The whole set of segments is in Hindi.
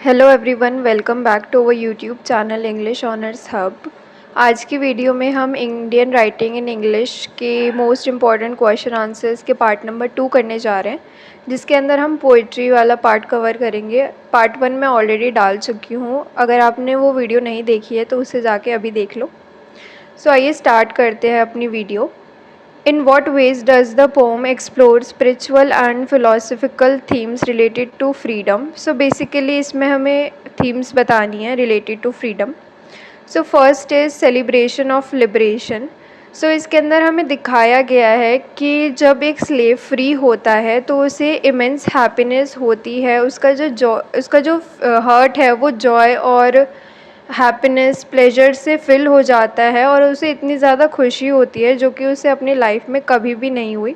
Hello everyone, welcome back to our YouTube channel English honours hub. आज की वीडियो में हम इंडियन राइटिंग इन इंग्लिश के मोस्ट इम्पॉर्टेंट क्वेश्चन आंसर्स के पार्ट नंबर 2 करने जा रहे हैं, जिसके अंदर हम पोइट्री वाला पार्ट कवर करेंगे। पार्ट 1 मैं ऑलरेडी डाल चुकी हूँ, अगर आपने वो वीडियो नहीं देखी है तो उसे जाके अभी देख लो। सो आइए स्टार्ट करते हैं अपनी video. In what ways does the poem explore spiritual and philosophical themes related to freedom? So basically इसमें हमें themes बतानी है related to freedom. So first is celebration of liberation. So इसके अंदर हमें दिखाया गया है कि जब एक स्लेव फ्री होता है तो उसे इमेंस हैप्पीनेस होती है, उसका जो हर्ट है वो जॉय और हैप्पीनेस प्लेजर से फिल हो जाता है और उसे इतनी ज़्यादा खुशी होती है जो कि उसे अपनी लाइफ में कभी भी नहीं हुई।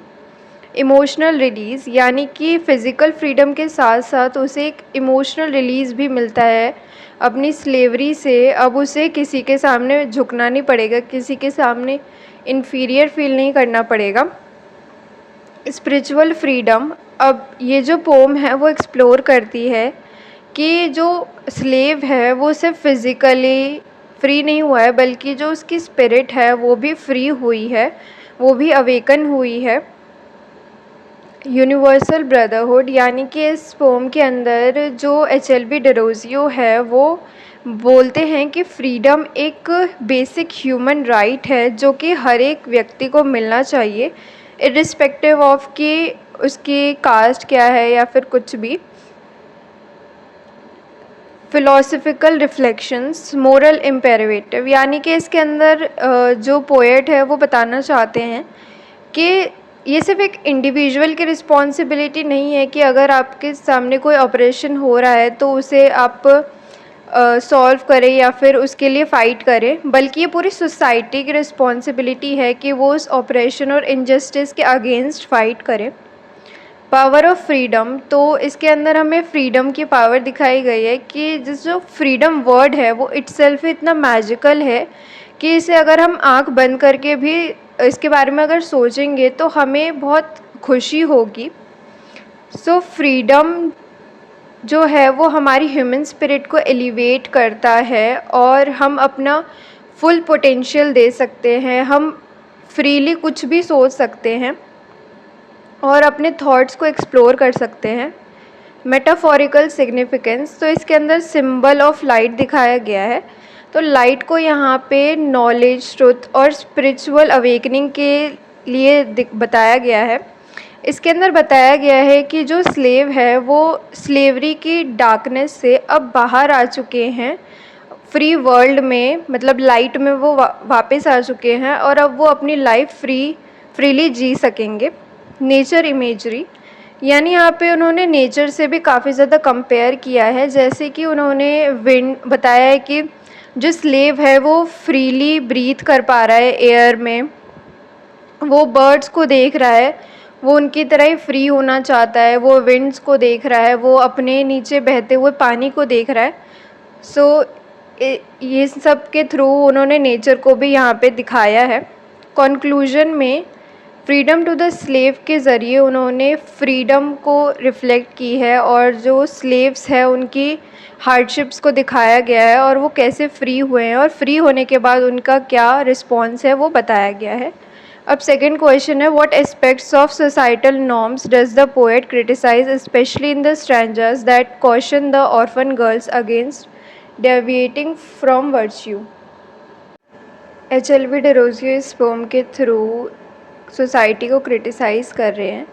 इमोशनल रिलीज़ यानी कि फ़िज़िकल फ्रीडम के साथ साथ उसे एक इमोशनल रिलीज़ भी मिलता है अपनी स्लेवरी से। अब उसे किसी के सामने झुकना नहीं पड़ेगा, किसी के सामने इन्फीरियर फील नहीं करना पड़ेगा। स्पिरिचुअल फ्रीडम, अब ये जो पोम है वो एक्सप्लोर करती है कि जो स्लेव है वो सिर्फ फिज़िकली फ्री नहीं हुआ है, बल्कि जो उसकी स्पिरिट है वो भी फ्री हुई है, वो भी अवेकन हुई है। यूनिवर्सल ब्रदरहुड, यानी कि इस पोम के अंदर जो एच.एल.बी. डिरोजियो है वो बोलते हैं कि फ्रीडम एक बेसिक ह्यूमन राइट है जो कि हर एक व्यक्ति को मिलना चाहिए, इर्रिस्पेक्टिव ऑफ कि उसकी कास्ट क्या है या फिर कुछ भी। फ़िलोसफिकल रिफ्लेक्शंस, मोरल इम्पेरेटिव, यानी कि इसके अंदर जो पोएट है वो बताना चाहते हैं कि ये सिर्फ एक इंडिविजुअल की रिस्पॉन्सिबिलिटी नहीं है कि अगर आपके सामने कोई ऑपरेशन हो रहा है तो उसे आप सॉल्व करें या फिर उसके लिए फ़ाइट करें, बल्कि ये पूरी सोसाइटी की रिस्पॉन्सिबिलिटी है कि वो उस ऑपरेशन और इनजस्टिस के अगेंस्ट फ़ाइट करें। पावर ऑफ फ्रीडम, तो इसके अंदर हमें फ्रीडम की पावर दिखाई गई है कि जिस जो फ्रीडम वर्ड है वो इट्सेल्फ इतना मैजिकल है कि इसे अगर हम आंख बंद करके भी इसके बारे में अगर सोचेंगे तो हमें बहुत खुशी होगी। सो फ्रीडम जो है वो हमारी ह्यूमन स्पिरिट को एलिवेट करता है और हम अपना फुल पोटेंशियल दे सकते हैं, हम फ्रीली कुछ भी सोच सकते हैं और अपने थॉट्स को एक्सप्लोर कर सकते हैं। मेटाफोरिकल सिग्निफिकेंस, तो इसके अंदर सिंबल ऑफ लाइट दिखाया गया है। तो लाइट को यहाँ पे नॉलेज, ट्रुथ और स्पिरिचुअल अवेकनिंग के लिए बताया गया है। इसके अंदर बताया गया है कि जो स्लेव है वो स्लेवरी की डार्कनेस से अब बाहर आ चुके हैं, फ्री वर्ल्ड में, मतलब लाइट में वो वापस आ चुके हैं और अब वो अपनी लाइफ फ्रीली जी सकेंगे। नेचर इमेजरी, यानी यहाँ पे उन्होंने नेचर से भी काफ़ी ज़्यादा कंपेयर किया है, जैसे कि उन्होंने विंड बताया है कि जो स्लेव है वो फ्रीली ब्रीथ कर पा रहा है एयर में, वो बर्ड्स को देख रहा है, वो उनकी तरह ही फ्री होना चाहता है, वो विंड्स को देख रहा है, वो अपने नीचे बहते हुए पानी को देख रहा है। सो ये सब के थ्रू उन्होंने नेचर को भी यहाँ पे दिखाया है। कंक्लूजन में फ्रीडम टू द स्लेव के ज़रिए उन्होंने फ्रीडम को रिफ़्लेक्ट की है और जो स्लेव्स हैं उनकी हार्डशिप्स को दिखाया गया है और वो कैसे फ्री हुए हैं और फ्री होने के बाद उनका क्या रिस्पॉन्स है वो बताया गया है। अब सेकंड क्वेश्चन है, what aspects of societal norms does the poet criticise specially in the strangers that question the orphan girls against deviating from virtue. H L B. Derozio इस पोम के थ्रू सोसाइटी को क्रिटिसाइज़ कर रहे हैं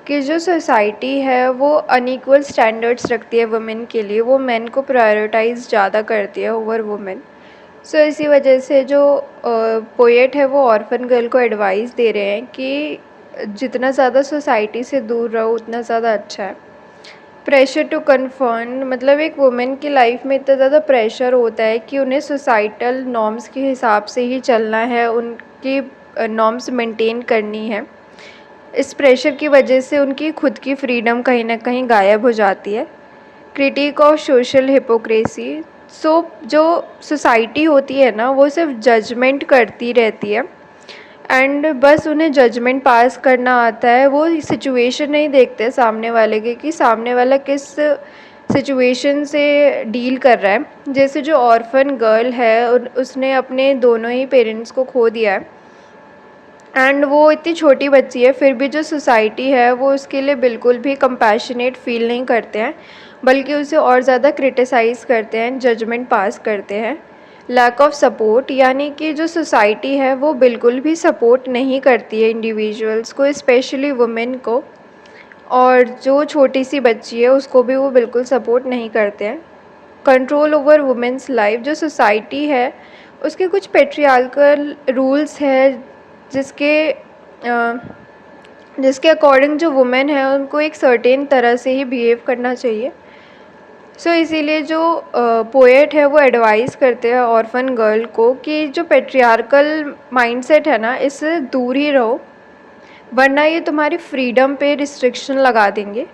कि जो सोसाइटी है वो अनइक्वल स्टैंडर्ड्स रखती है वुमेन के लिए, वो मेन को प्रायोरिटाइज ज़्यादा करती है ओवर वुमेन। सो इसी वजह से जो पोएट है वो ऑर्फन गर्ल को एडवाइस दे रहे हैं कि जितना ज़्यादा सोसाइटी से दूर रहो उतना ज़्यादा अच्छा है। प्रेशर टू कन्फर्म, मतलब एक वुमेन की लाइफ में इतना ज़्यादा प्रेशर होता है कि उन्हें सोसाइटल नॉर्म्स के हिसाब से ही चलना है, उनकी नॉर्म्स मेंटेन करनी है। इस प्रेशर की वजह से उनकी खुद की फ्रीडम कहीं ना कहीं गायब हो जाती है। क्रिटिक ऑफ सोशल हिपोक्रेसी, सो जो सोसाइटी होती है ना वो सिर्फ जजमेंट करती रहती है एंड बस उन्हें जजमेंट पास करना आता है, वो सिचुएशन नहीं देखते सामने वाले के कि सामने वाला किस सिचुएशन से डील कर रहा है। जैसे जो ऑर्फन गर्ल है उसने अपने दोनों ही पेरेंट्स को खो दिया है, एंड वो इतनी छोटी बच्ची है, फिर भी जो सोसाइटी है वो उसके लिए बिल्कुल भी कंपैशनेट फील नहीं करते हैं, बल्कि उसे और ज़्यादा क्रिटिसाइज़ करते हैं, जजमेंट पास करते हैं। लैक ऑफ सपोर्ट, यानी कि जो सोसाइटी है वो बिल्कुल भी सपोर्ट नहीं करती है इंडिविजुअल्स को, स्पेशली वुमेन को, और जो छोटी सी बच्ची है उसको भी वो बिल्कुल सपोर्ट नहीं करते हैं। कंट्रोल ओवर वुमेन्स लाइफ, जो सोसाइटी है उसके कुछ पेट्रियार्कल रूल्स है जिसके जिसके अकॉर्डिंग जो वुमेन है उनको एक सर्टेन तरह से ही बिहेव करना चाहिए। सो इसीलिए जो पोएट है वो एडवाइस करते हैं ऑर्फन गर्ल को कि जो पेट्रियार्कल माइंडसेट है ना, इससे दूर ही रहो, वरना ये तुम्हारी फ्रीडम पे रिस्ट्रिक्शन लगा देंगे।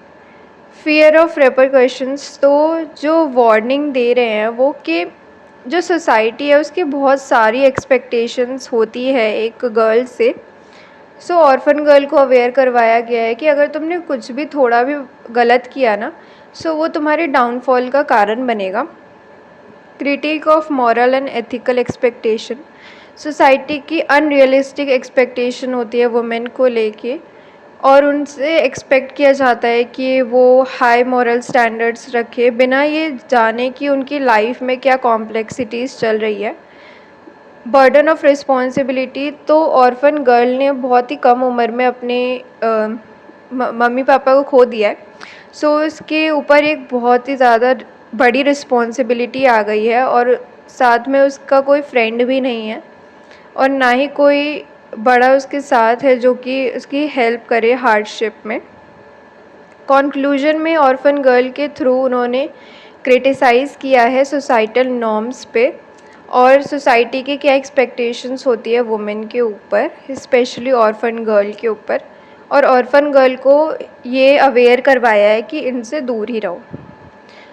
फियर ऑफ रेपरकशंस, तो जो वार्निंग दे रहे हैं वो कि जो सोसाइटी है उसकी बहुत सारी एक्सपेक्टेशंस होती है एक गर्ल से। सो ऑर्फन गर्ल को अवेयर करवाया गया है कि अगर तुमने कुछ भी थोड़ा भी गलत किया ना, सो वो तुम्हारे डाउनफॉल का कारण बनेगा। Critic of moral and ethical expectation, society की अनरियलिस्टिक एक्सपेक्टेशन होती है वुमेन को लेके, और उनसे एक्सपेक्ट किया जाता है कि वो हाई मॉरल स्टैंडर्ड्स रखे बिना ये जाने कि उनकी लाइफ में क्या कॉम्प्लेक्सिटीज़ चल रही है। बर्डन ऑफ रिस्पॉन्सिबिलिटी, तो ऑर्फन गर्ल ने बहुत ही कम उम्र में अपने मम्मी पापा को खो दिया है। सो इसके ऊपर एक बहुत ही ज़्यादा बड़ी रिस्पॉन्सिबिलिटी आ गई है, और साथ में उसका कोई फ्रेंड भी नहीं है और ना ही कोई बड़ा उसके साथ है जो कि उसकी हेल्प करे हार्डशिप में। कॉन्क्लूजन में ऑर्फन गर्ल के थ्रू उन्होंने क्रिटिसाइज़ किया है सोसाइटल नॉर्म्स पे, और सोसाइटी की क्या एक्सपेक्टेशंस होती है वुमेन के ऊपर, स्पेशली ऑर्फन गर्ल के ऊपर, और ऑर्फन गर्ल को ये अवेयर करवाया है कि इनसे दूर ही रहो।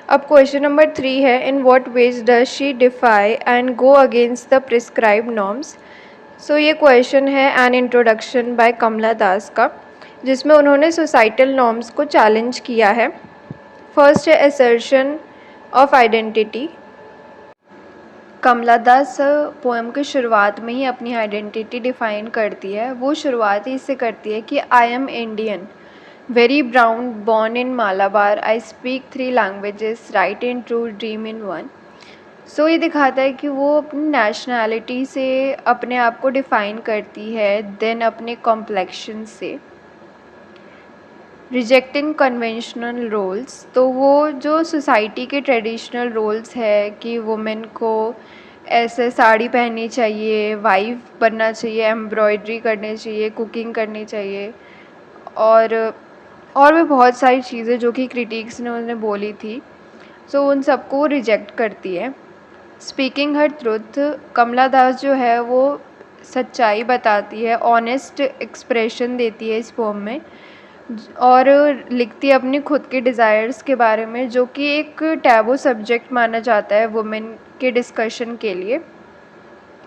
अब क्वेश्चन नंबर 3 है, in what ways does she defy and go against the prescribe norms. So ये क्वेश्चन है an introduction by Kamala Das का, जिसमें उन्होंने सोसाइटल नॉर्म्स को चैलेंज किया है। फर्स्ट है assertion of identity. Kamala Das poem की शुरुआत में ही अपनी आइडेंटिटी डिफ़ाइन करती है। वो शुरुआत ही इससे करती है कि I am Indian, very brown, born in Malabar, I speak 3 languages, write in two, dream in one. So ये दिखाता है कि वो अपनी नेशनैलिटी से अपने आप को डिफ़ाइन करती है, देन अपने कॉम्प्लेक्शन से। रिजेक्टिंग कन्वेंशनल रोल्स, तो वो जो सोसाइटी के ट्रेडिशनल रोल्स है कि वुमेन को ऐसे साड़ी पहननी चाहिए, वाइफ बनना चाहिए, एम्ब्रॉयडरी करनी चाहिए, कुकिंग करनी चाहिए, और भी बहुत सारी चीज़ें जो कि क्रिटिक्स ने उन्हें बोली थी, सो उन सबको रिजेक्ट करती है। स्पीकिंग हर ट्रुथ, कमला दास जो है वो सच्चाई बताती है, ऑनेस्ट एक्सप्रेशन देती है इस पोम में, और लिखती है अपनी खुद के डिज़ायर्स के बारे में, जो कि एक टैबू सब्जेक्ट माना जाता है वुमेन के डिस्कशन के लिए।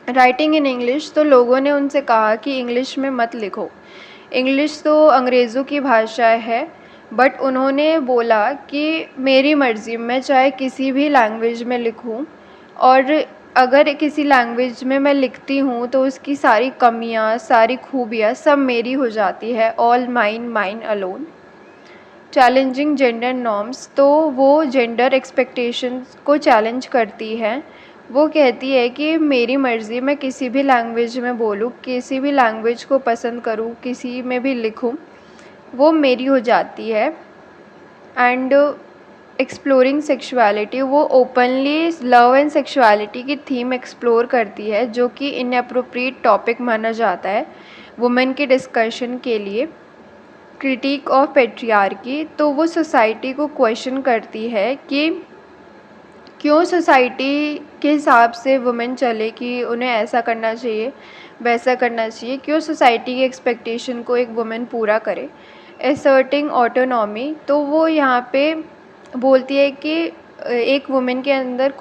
राइटिंग इन इंग्लिश, तो लोगों ने उनसे कहा कि इंग्लिश में मत लिखो, इंग्लिश तो अंग्रेज़ों की भाषा है, बट उन्होंने बोला कि मेरी मर्ज़ी, मैं चाहे किसी भी लैंग्वेज में लिखूं, और अगर किसी लैंग्वेज में मैं लिखती हूँ तो उसकी सारी कमियाँ, सारी खूबियाँ सब मेरी हो जाती है, all mine, mine alone. Challenging gender norms, तो वो जेंडर एक्सपेक्टेशंस को चैलेंज करती है। वो कहती है कि मेरी मर्ज़ी, मैं किसी भी लैंग्वेज में बोलूँ, किसी भी लैंग्वेज को पसंद करूँ, किसी में भी लिखूँ, वो मेरी हो जाती है। एंड एक्सप्लोरिंग सेक्सुअलिटी, वो ओपनली लव एंड सेक्सुअलिटी की थीम एक्सप्लोर करती है, जो कि इनअप्रोप्रिएट टॉपिक माना जाता है वुमेन के डिस्कशन के लिए। क्रिटिक ऑफ पेट्रियार्की, तो वो सोसाइटी को क्वेश्चन करती है कि क्यों सोसाइटी के हिसाब से वुमेन चले, कि उन्हें ऐसा करना चाहिए, वैसा करना चाहिए, क्यों सोसाइटी की एक्सपेक्टेशन को एक वुमेन पूरा करे। एसर्टिंग ऑटोनॉमी, तो वो यहाँ पे बोलती है कि एक वुमेन के अंदर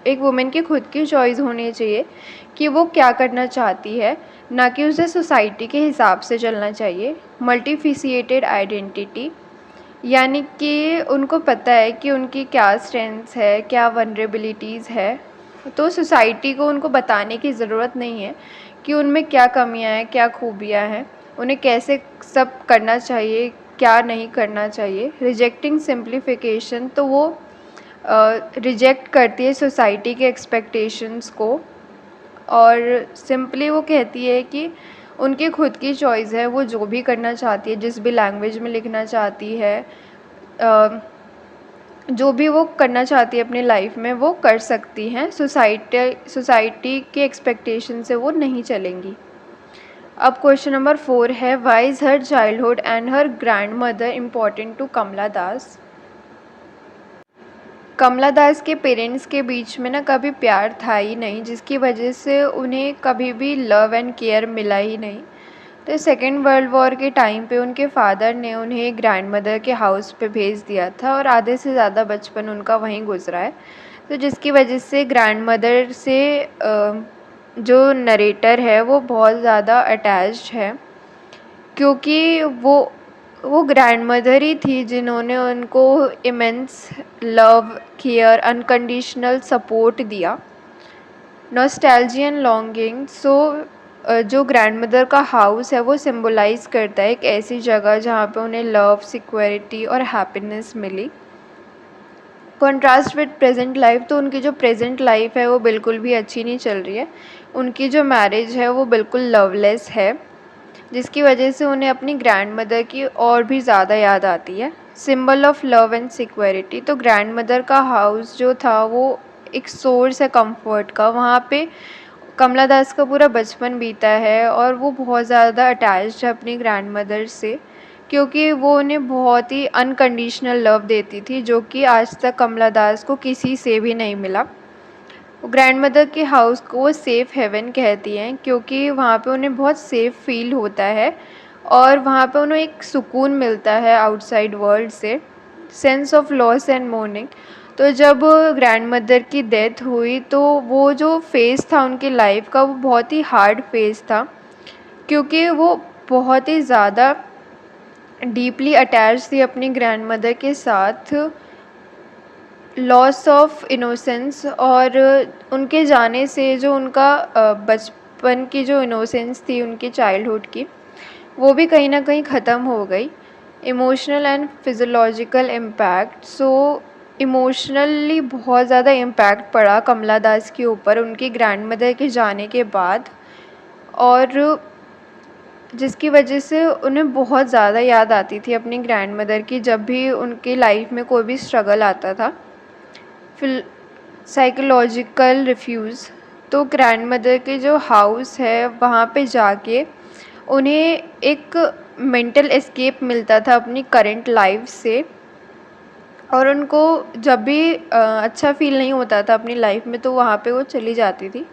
एक वुमेन की खुद की चॉइस होनी चाहिए कि वो क्या करना चाहती है, ना कि उसे सोसाइटी के हिसाब से चलना चाहिए। मल्टीफिसिएटेड आइडेंटिटी, यानी कि उनको पता है कि उनकी क्या स्ट्रेंथ्स है, क्या वल्नरेबिलिटीज़ है, तो सोसाइटी को उनको बताने की ज़रूरत नहीं है कि उनमें क्या कमियां हैं, क्या खूबियां हैं, उन्हें कैसे सब करना चाहिए, क्या नहीं करना चाहिए। रिजेक्टिंग सिंप्लीफिकेशन, तो वो रिजेक्ट करती है सोसाइटी के एक्सपेक्टेशंस को, और सिंपली वो कहती है कि उनकी खुद की चॉइस है, वो जो भी करना चाहती है, जिस भी लैंग्वेज में लिखना चाहती है, जो भी वो करना चाहती है अपनी लाइफ में वो कर सकती हैं। सोसाइटी के एक्सपेक्टेशन से वो नहीं चलेंगी। अब क्वेश्चन नंबर 4 है, why is her childhood and her grand mother important to Kamala Das. Kamala Das के पेरेंट्स के बीच में ना कभी प्यार था ही नहीं, जिसकी वजह से उन्हें कभी भी लव एंड केयर मिला ही नहीं। तो सेकेंड वर्ल्ड वॉर के टाइम पे उनके फादर ने उन्हें ग्रैंड मदर के हाउस पे भेज दिया था, और आधे से ज़्यादा बचपन उनका वहीं गुजरा है। तो जिसकी वजह से ग्रैंड मदर से जो नरेटर है वो बहुत ज़्यादा अटैच्ड है, क्योंकि वो ग्रैंड मदर ही थी जिन्होंने उनको immense love, care, unconditional support दिया। नॉस्टैल्जिया एंड लॉन्गिंग, सो जो ग्रैंड मदर का हाउस है वो सिंबलाइज करता है एक ऐसी जगह जहाँ पे उन्हें लव, सिक्योरिटी और हैप्पीनेस मिली। कॉन्ट्रास्ट विद प्रेजेंट लाइफ, तो उनकी जो प्रेजेंट लाइफ है वो बिल्कुल भी अच्छी नहीं चल रही है। उनकी जो मैरिज है वो बिल्कुल लवलेस है, जिसकी वजह से उन्हें अपनी ग्रैंड मदर की और भी ज़्यादा याद आती है। Symbol of love and security, तो ग्रैंड मदर का हाउस जो था वो एक सोर्स है कंफर्ट का। वहाँ पे कमला दास का पूरा बचपन बीता है, और वो बहुत ज़्यादा अटैच्ड है अपनी ग्रैंड मदर से, क्योंकि वो उन्हें बहुत ही अनकंडीशनल लव देती थी, जो कि आज तक कमला दास को किसी से भी नहीं मिला। ग्रैंड मदर के हाउस को वो सेफ़ हेवन कहती हैं, क्योंकि वहाँ पे उन्हें बहुत सेफ़ फील होता है, और वहाँ पे उन्हें एक सुकून मिलता है आउटसाइड वर्ल्ड से। Sense of loss and morning, तो जब ग्रैंड मदर की डेथ हुई तो वो जो फेज़ था उनकी लाइफ का वो बहुत ही हार्ड फेज़ था, क्योंकि वो बहुत ही ज़्यादा डीपली अटैच थी अपनी ग्रैंड मदर के साथ। लॉस ऑफ इनोसेंस, और उनके जाने से जो उनका बचपन की जो इनोसेंस थी उनकी चाइल्डहुड की, वो भी कहीं ना कहीं ख़त्म हो गई। Emotional and physiological impact, so emotionally बहुत ज़्यादा इम्पैक्ट पड़ा कमला दास के ऊपर उनकी ग्रैंड मदर के जाने के बाद, और जिसकी वजह से उन्हें बहुत ज़्यादा याद आती थी अपनी ग्रैंड मदर की, जब भी उनकी लाइफ में कोई भी स्ट्रगल आता था। फिर साइकोलॉजिकल रिफ्यूज़, तो ग्रैंड मदर के जो हाउस है वहाँ पे जाके उन्हें एक मेंटल एस्केप मिलता था अपनी करंट लाइफ से, और उनको जब भी अच्छा फील नहीं होता था अपनी लाइफ में तो वहाँ पे वो चली जाती थी।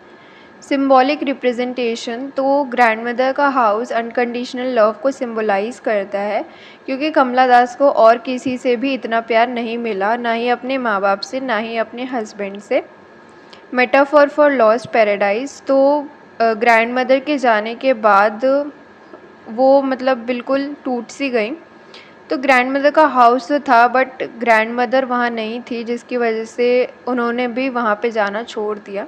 सिंबॉलिक रिप्रेजेंटेशन, तो ग्रैंड मदर का हाउस अनकंडीशनल लव को सिंबलाइज करता है, क्योंकि कमला दास को और किसी से भी इतना प्यार नहीं मिला, ना ही अपने माँ बाप से, ना ही अपने हस्बैंड से। मेटाफॉर फॉर लॉस्ट पैराडाइज, तो ग्रैंड मदर के जाने के बाद वो मतलब बिल्कुल टूट सी गई। तो ग्रैंड मदर का हाउस तो था बट ग्रैंड मदर वहाँ नहीं थी, जिसकी वजह से उन्होंने भी वहाँ पे जाना छोड़ दिया।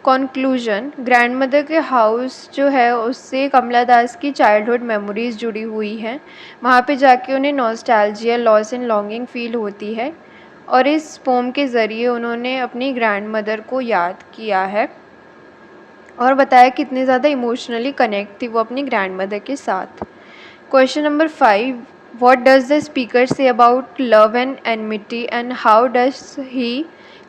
कॉन्क्लूजन, ग्रैंड मदर के हाउस जो है उससे कमला दास की चाइल्डहुड मेमोरीज़ जुड़ी हुई हैं। वहाँ पे जाके उन्हें nostalgia, loss and longing feel होती है, और इस पोम के ज़रिए उन्होंने अपनी ग्रैंड मदर को याद किया है और बताया कितने ज़्यादा इमोशनली कनेक्ट थी वो अपनी ग्रैंड मदर के साथ। Question number 5, what does the speaker say about love and enmity, and how does he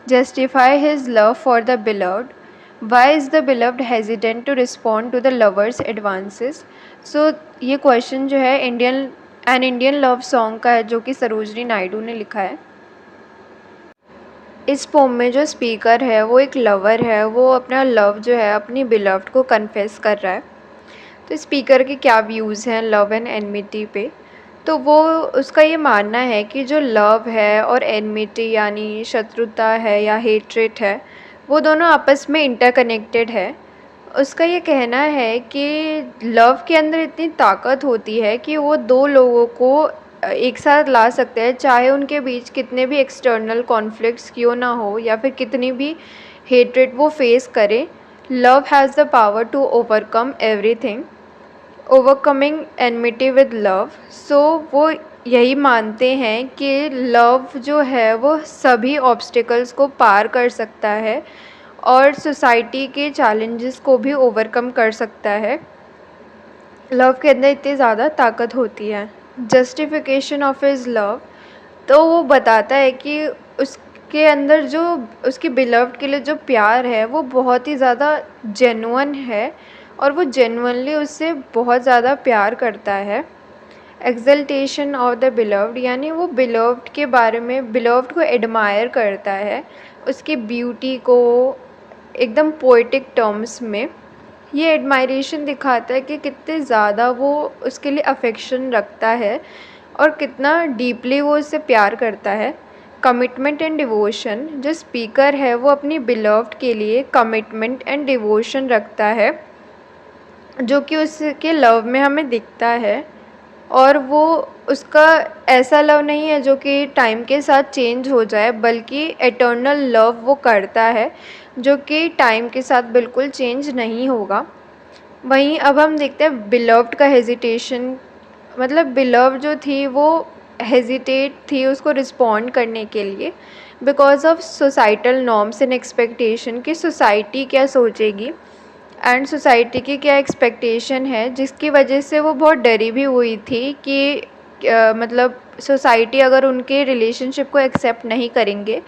justify his love for the beloved? Why is the beloved hesitant to respond to the lover's advances? So ये क्वेश्चन जो है इंडियन लव सॉन्ग का है, जो कि सरोजनी नायडू ने लिखा है। इस पोम में जो स्पीकर है वो एक लवर है, वो अपना लव जो है अपनी बिलव्ड को कन्फेस कर रहा है। तो स्पीकर के क्या व्यूज़ हैं लव एंड एनमिटी पे, तो वो उसका ये मानना है कि जो लव है और एनमिटी यानी शत्रुता है या हेट्रेट है, वो दोनों आपस में इंटरकनेक्टेड है। उसका ये कहना है कि लव के अंदर इतनी ताकत होती है कि वो दो लोगों को एक साथ ला सकते हैं, चाहे उनके बीच कितने भी एक्सटर्नल कॉन्फ्लिक्ट्स क्यों ना हो या फिर कितनी भी हेट्रेड वो फेस करें। Love has the power to overcome everything, overcoming enmity with love. So वो यही मानते हैं कि लव जो है वो सभी ऑब्स्टिकल्स को पार कर सकता है और सोसाइटी के चैलेंजेस को भी ओवरकम कर सकता है। लव के अंदर इतनी ज़्यादा ताकत होती है। जस्टिफिकेशन ऑफ हिज लव, तो वो बताता है कि उसके अंदर जो उसकी बिलव्ड के लिए जो प्यार है वो बहुत ही ज़्यादा जेन्युइन है और वो जेन्युइनली उससे बहुत ज़्यादा प्यार करता है। एक्सल्टेशन ऑफ द बिलव्ड, यानी वो बिलव्ड के बारे में, बिलव्ड को एडमायर करता है, उसकी ब्यूटी को एकदम पोएटिक टर्म्स में। ये एडमायरेशन दिखाता है कि कितने ज़्यादा वो उसके लिए अफेक्शन रखता है और कितना डीपली वो उससे प्यार करता है। कमिटमेंट एंड डिवोशन, जो स्पीकर है वो अपनी बिलव्ड के लिए कमिटमेंट एंड डिवोशन रखता है, जो कि उसके लव में हमें दिखता है। और वो उसका ऐसा लव नहीं है जो कि टाइम के साथ चेंज हो जाए, बल्कि एटर्नल लव वो करता है जो कि टाइम के साथ बिल्कुल चेंज नहीं होगा। वहीं अब हम देखते हैं बिलव्ड का हेजिटेशन, मतलब बिलव जो थी वो हेजिटेट थी उसको रिस्पॉन्ड करने के लिए because of societal norms and expectation, कि सोसाइटी क्या सोचेगी एंड सोसाइटी की क्या एक्सपेक्टेशन है, जिसकी वजह से वो बहुत डरी भी हुई थी कि मतलब सोसाइटी अगर उनके रिलेशनशिप को एक्सेप्ट नहीं करेंगे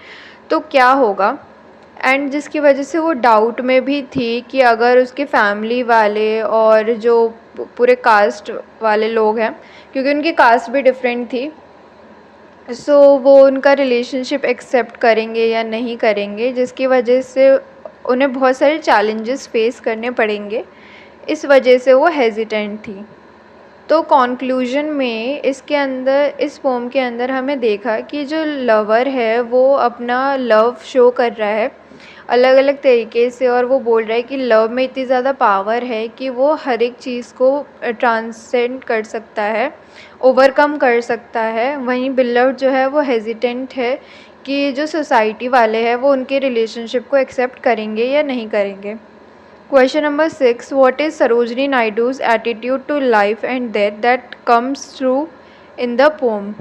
तो क्या होगा। एंड जिसकी वजह से वो डाउट में भी थी कि अगर उसके फैमिली वाले और जो पूरे कास्ट वाले लोग हैं, क्योंकि उनकी कास्ट भी डिफरेंट थी, सो वो उनका रिलेशनशिप एक्सेप्ट करेंगे या नहीं करेंगे, जिसकी वजह से उन्हें बहुत सारे चैलेंजेस फेस करने पड़ेंगे। इस वजह से वो हेजिटेंट थी। तो कॉन्क्लूजन में इसके अंदर, इस पोम के अंदर हमें देखा कि जो लवर है वो अपना लव शो कर रहा है अलग अलग तरीके से, और वो बोल रहा है कि लव में इतनी ज़्यादा पावर है कि वो हर एक चीज़ को ट्रांसेंड कर सकता है, ओवरकम कर सकता है। वहीं बिलव्ड जो है वो हेजिटेंट है कि जो सोसाइटी वाले हैं वो उनके रिलेशनशिप को एक्सेप्ट करेंगे या नहीं करेंगे। Question number 6. What is Sarojini Naidu's attitude to life and death that comes through in the poem?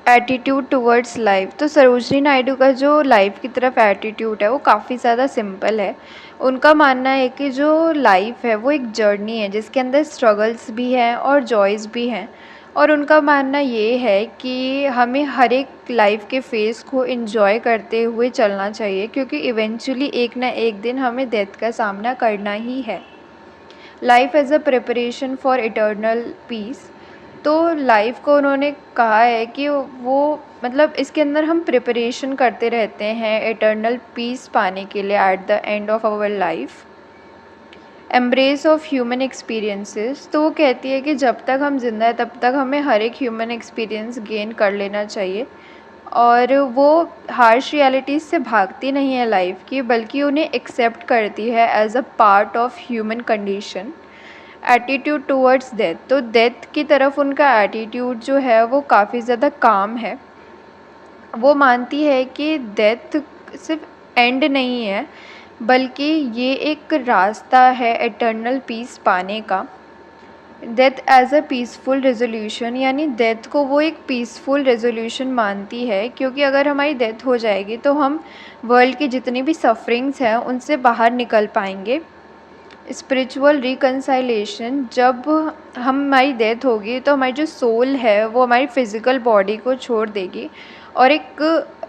Attitude towards life, तो सरोजनी नायडू का जो लाइफ की तरफ एटीट्यूड है वो काफ़ी ज़्यादा सिंपल है। उनका मानना है कि जो लाइफ है वो एक जर्नी है जिसके अंदर स्ट्रगल्स भी हैं और जॉयज़ भी हैं, और उनका मानना ये है कि हमें हर एक लाइफ के फेज़ को एंजॉय करते हुए चलना चाहिए, क्योंकि इवेंचुअली एक ना एक दिन हमें डेथ का सामना करना ही है। Life as a preparation for eternal peace, तो लाइफ को उन्होंने कहा है कि वो मतलब इसके अंदर हम प्रिपरेशन करते रहते हैं इटर्नल पीस पाने के लिए at the end of our life. Embrace of human experiences, तो वो कहती है कि जब तक हम जिंदा हैं तब तक हमें हर एक ह्यूमन एक्सपीरियंस गेन कर लेना चाहिए, और वो हार्श रियलिटीज़ से भागती नहीं है लाइफ की, बल्कि उन्हें एक्सेप्ट करती है as a part of human condition. Attitude towards death, तो डेथ की तरफ उनका एटीट्यूड जो है वो काफ़ी ज़्यादा काम है। वो मानती है कि डेथ सिर्फ एंड नहीं है, बल्कि ये एक रास्ता है एटर्नल पीस पाने का। Death as a peaceful resolution, यानी डेथ को वो एक पीसफुल रेजोल्यूशन मानती है, क्योंकि अगर हमारी डेथ हो जाएगी तो हम वर्ल्ड की जितनी भी सफरिंग्स हैं उनसे बाहर निकल पाएंगे। स्पिरिचुअल रिकन्साइलेशन, जब हमारी डेथ होगी तो हमारी जो सोल है वो हमारी फिज़िकल बॉडी को छोड़ देगी और एक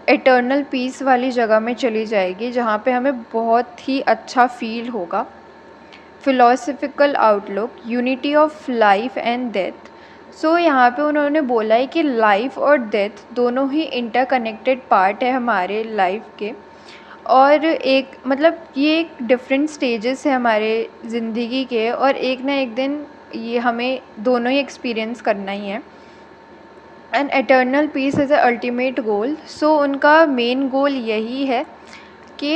एटर्नल पीस वाली जगह में चली जाएगी जहाँ पे हमें बहुत ही अच्छा फील होगा। Philosophical outlook, unity of life and death, so यहाँ पे उन्होंने बोला है कि लाइफ और डेथ दोनों ही इंटरकनेक्टेड पार्ट है हमारे लाइफ के, और एक मतलब ये एक डिफरेंट स्टेजेस है हमारे ज़िंदगी के, और एक ना एक दिन ये हमें दोनों ही एक्सपीरियंस करना ही है। And eternal peace is a ultimate goal, so उनका मेन गोल यही है कि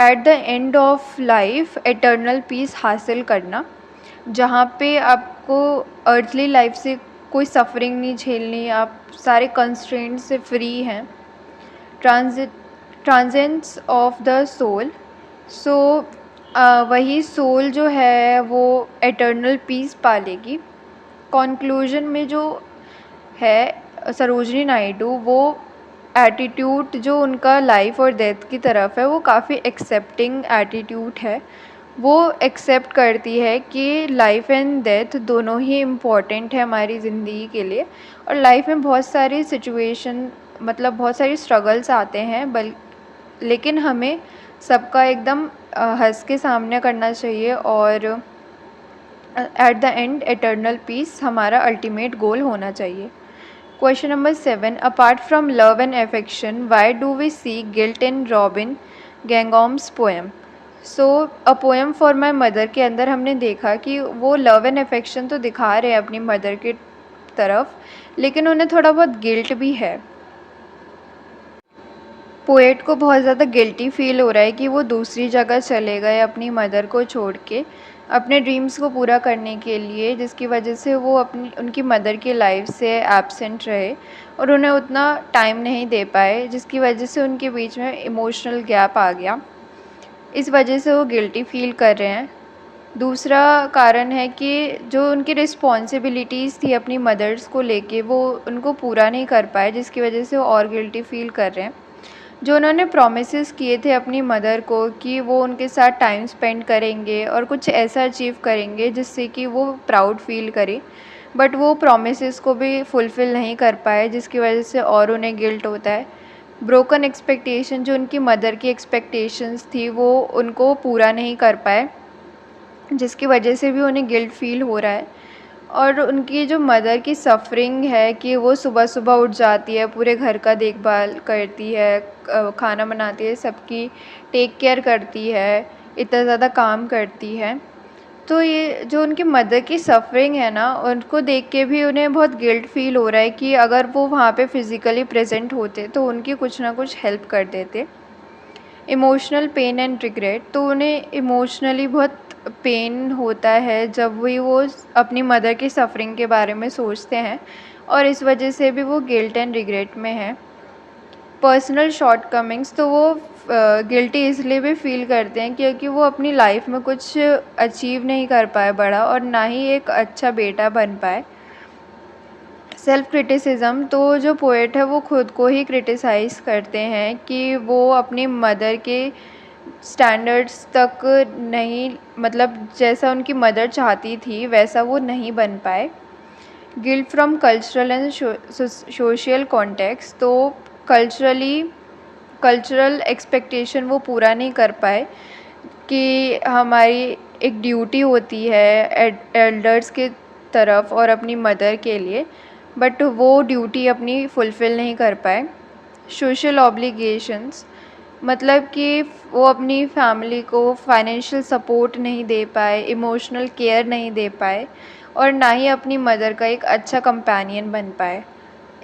at the end of life eternal peace हासिल करना। जहाँ पे आपको अर्थली लाइफ से कोई सफरिंग नहीं झेलनी, आप सारे कंस्ट्रेंट से फ्री हैं। ट्रांजेंट्स ऑफ द सोल, सो वही सोल जो है वो एटर्नल पीस पालेगी। कॉन्क्लूजन में जो है सरोजनी नायडू, वो एटीट्यूड जो उनका लाइफ और डेथ की तरफ है वो काफ़ी एक्सेप्टिंग एटीट्यूड है। वो एक्सेप्ट करती है कि लाइफ एंड डेथ दोनों ही इम्पॉर्टेंट है हमारी ज़िंदगी के लिए, और लाइफ में बहुत सारी सिचुएशन मतलब बहुत सारी स्ट्रगल्स आते हैं, लेकिन हमें सबका एकदम हंस के सामने करना चाहिए, और at the end eternal peace हमारा अल्टीमेट गोल होना चाहिए। Question number 7, apart from love and affection why do we see guilt in Robin Ngangom's poem. So a poem for my mother के अंदर हमने देखा कि वो लव एंड अफेक्शन तो दिखा रहे हैं अपनी मदर की तरफ, लेकिन उन्हें थोड़ा बहुत गिल्ट भी है। पोएट को बहुत ज़्यादा गिल्टी फील हो रहा है कि वो दूसरी जगह चले गए अपनी मदर को छोड़ के अपने ड्रीम्स को पूरा करने के लिए, जिसकी वजह से वो उनकी मदर की लाइफ से एब्सेंट रहे और उन्हें उतना टाइम नहीं दे पाए, जिसकी वजह से उनके बीच में इमोशनल गैप आ गया। इस वजह से वो गिल्टी फील कर रहे हैं। दूसरा कारण है कि जो उनकी रिस्पॉन्सिबिलिटीज़ थी अपनी मदर्स को लेके वो उनको पूरा नहीं कर पाए, जिसकी वजह से वो और गिल्टी फील कर रहे हैं। जो उन्होंने प्रॉमिसेस किए थे अपनी मदर को कि वो उनके साथ टाइम स्पेंड करेंगे और कुछ ऐसा अचीव करेंगे जिससे कि वो प्राउड फील करें, बट वो प्रॉमिसेस को भी फुलफ़िल नहीं कर पाए, जिसकी वजह से और उन्हें गिल्ट होता है। ब्रोकन एक्सपेक्टेशन, जो उनकी मदर की एक्सपेक्टेशंस थी वो उनको पूरा नहीं कर पाए, जिसकी वजह से भी उन्हें गिल्ट फील हो रहा है। और उनकी जो मदर की सफ़रिंग है कि वो सुबह सुबह उठ जाती है, पूरे घर का देखभाल करती है, खाना बनाती है, सबकी टेक केयर करती है, इतना ज़्यादा काम करती है। तो ये जो उनकी मदर की सफ़रिंग है ना, उनको देख के भी उन्हें बहुत गिल्ट फ़ील हो रहा है कि अगर वो वहाँ पे फ़िज़िकली प्रेजेंट होते तो उनकी कुछ ना कुछ हेल्प कर देते। इमोशनल पेन एंड रिग्रेट, तो उन्हें इमोशनली बहुत पेन होता है जब भी वो अपनी मदर की सफ़रिंग के बारे में सोचते हैं, और इस वजह से भी वो गिल्ट एंड रिग्रेट में हैं। पर्सनल शॉर्टकमिंग्स, तो वो गिल्टी इसलिए भी फ़ील करते हैं क्योंकि वो अपनी लाइफ में कुछ अचीव नहीं कर पाए बड़ा, और ना ही एक अच्छा बेटा बन पाए। सेल्फ़ क्रिटिसिज़्म, तो जो पोएट है वो खुद को ही क्रिटिसाइज़ करते हैं कि वो अपनी मदर के स्टैंडर्ड्स तक नहीं, मतलब जैसा उनकी मदर चाहती थी वैसा वो नहीं बन पाए। Guilt from cultural and social context, तो कल्चरल एक्सपेक्टेशन वो पूरा नहीं कर पाए कि हमारी एक ड्यूटी होती है एल्डर्स के तरफ और अपनी मदर के लिए, बट वो ड्यूटी अपनी फुलफ़िल नहीं कर पाए। सोशल ऑब्लिगेशंस, मतलब कि वो अपनी फैमिली को फाइनेंशियल सपोर्ट नहीं दे पाए, इमोशनल केयर नहीं दे पाए, और ना ही अपनी मदर का एक अच्छा कंपेनियन बन पाए।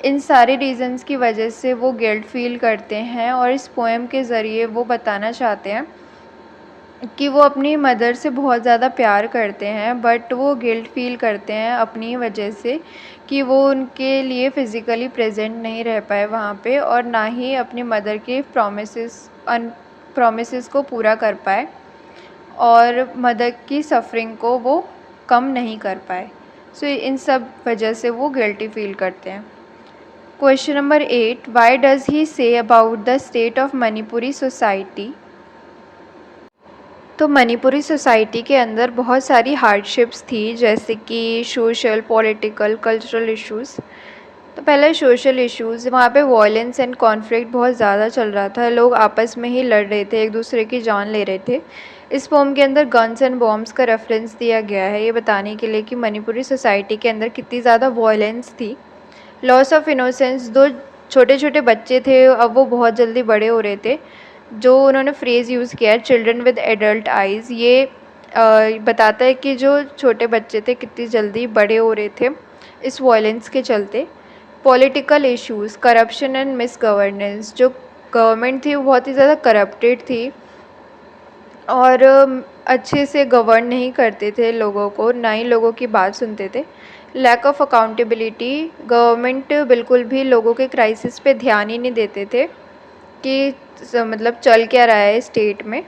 इन सारे रीज़न्स की वजह से वो गिल्ट फ़ील करते हैं, और इस पोएम के ज़रिए वो बताना चाहते हैं कि वो अपनी मदर से बहुत ज़्यादा प्यार करते हैं, बट वो गिल्ट फ़ील करते हैं अपनी वजह से कि वो उनके लिए फ़िज़िकली प्रेजेंट नहीं रह पाए वहाँ पे, और ना ही अपनी मदर के प्रॉमिसेस को पूरा कर पाए, और मदर की सफ़रिंग को वो कम नहीं कर पाए। सो इन सब वजह से वो गिल्टी फ़ील करते हैं। Question number 8, why does he say about the state of Manipuri society. तो मणिपुरी सोसाइटी के अंदर बहुत सारी हार्डशिप्स थी, जैसे कि सोशल, पॉलिटिकल, कल्चरल इश्यूज़। तो पहले सोशल इश्यूज़, वहाँ पे वॉयलेंस एंड कॉन्फ्लिक्ट बहुत ज़्यादा चल रहा था, लोग आपस में ही लड़ रहे थे, एक दूसरे की जान ले रहे थे। इस पोम के अंदर गन्स एंड बॉम्ब्स का रेफरेंस दिया गया है ये बताने के लिए कि मणिपुरी सोसाइटी के अंदर कितनी ज़्यादा वॉयलेंस थी। लॉस ऑफ इनोसेंस, दो छोटे छोटे बच्चे थे, अब वो बहुत जल्दी बड़े हो रहे थे। जो उन्होंने फ्रेज़ यूज़ किया है चिल्ड्रन विद एडल्ट आइज़, ये बताता है कि जो छोटे बच्चे थे कितनी जल्दी बड़े हो रहे थे इस वॉयलेंस के चलते। Political issues, corruption and miss governance, जो गवर्नमेंट थी वो बहुत ही ज़्यादा करप्टेड थी, और अच्छे से गवर्न नहीं करते थे लोगों को, ना ही लोगों की बात सुनते थे। लैक ऑफ अकाउंटेबिलिटी, गवर्नमेंट बिल्कुल भी लोगों के क्राइसिस पे ध्यान ही नहीं देते थे कि मतलब चल क्या रहा है स्टेट में,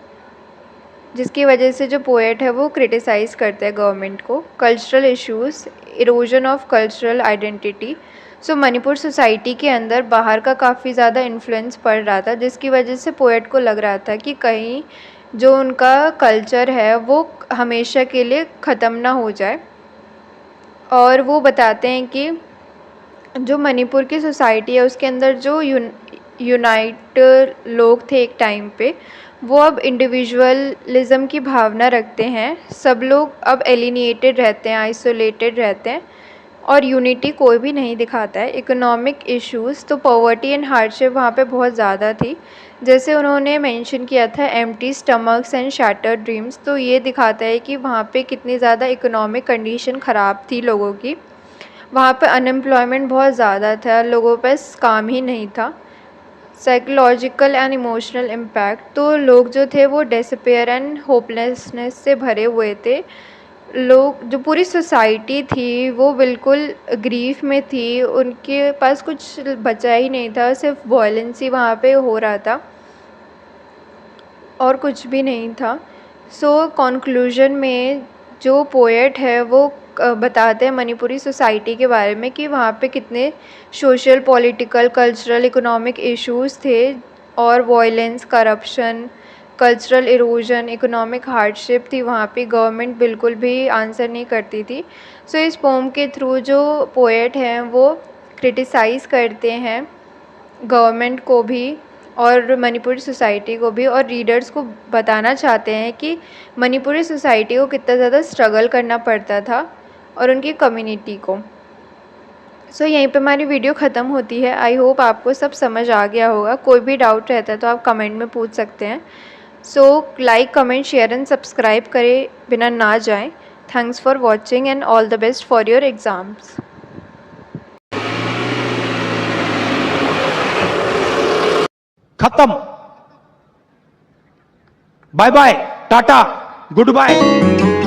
जिसकी वजह से जो पोएट है वो क्रिटिसाइज़ करते हैं गवर्नमेंट को। Cultural issues, erosion of cultural identity. So Manipur society के अंदर बाहर का काफ़ी ज़्यादा इन्फ्लुएंस पड़ रहा था, जिसकी वजह से पोएट को लग रहा था कि कहीं जो उनका कल्चर है वो हमेशा के लिए ख़त्म ना हो जाए। और वो बताते हैं कि जो मणिपुर की सोसाइटी है उसके अंदर जो यूनाइट लोग थे एक टाइम पे, वो अब इंडिविजुअलिज्म की भावना रखते हैं। सब लोग अब एलिनिएटेड रहते हैं, आइसोलेटेड रहते हैं और यूनिटी कोई भी नहीं दिखाता है। इकोनॉमिक इश्यूज़, तो पॉवर्टी एंड हार्डशिप वहाँ पे बहुत ज़्यादा थी। जैसे उन्होंने मेंशन किया था empty stomachs and shattered dreams, तो ये दिखाता है कि वहाँ पे कितनी ज़्यादा इकोनॉमिक कंडीशन ख़राब थी लोगों की। वहाँ पे अनएम्प्लॉयमेंट बहुत ज़्यादा था, लोगों पास काम ही नहीं था। साइकोलॉजिकल एंड इमोशनल इम्पैक्ट, तो लोग जो थे वो डिस्पेयर एंड होपलेसनेस से भरे हुए थे। लोग, जो पूरी सोसाइटी थी वो बिल्कुल ग्रीफ में थी, उनके पास कुछ बचा ही नहीं था, सिर्फ वायलेंस ही वहाँ पे हो रहा था और कुछ भी नहीं था। सो कॉन्क्लूज़न में जो पोएट है वो बताते हैं मणिपुरी सोसाइटी के बारे में कि वहाँ पे कितने social, political, cultural, economic issues थे और violence, corruption, cultural erosion, economic hardship थी वहाँ पे। गवर्नमेंट बिल्कुल भी आंसर नहीं करती थी। सो इस पोम के थ्रू जो पोएट हैं वो क्रिटिसाइज़ करते हैं गवर्नमेंट को भी और मणिपुरी सोसाइटी को भी, और रीडर्स को बताना चाहते हैं कि मणिपुरी सोसाइटी को कितना ज़्यादा स्ट्रगल करना पड़ता था और उनकी कम्युनिटी को। सो यहीं पे हमारी वीडियो ख़त्म होती है। आई होप आपको सब समझ आ गया होगा। कोई भी डाउट रहता है तो आप कमेंट में पूछ सकते हैं। So like, comment, share and subscribe करे बिना ना जाएं। Thanks for watching and all the best for your exams. खत्म। Bye bye, tata, good bye.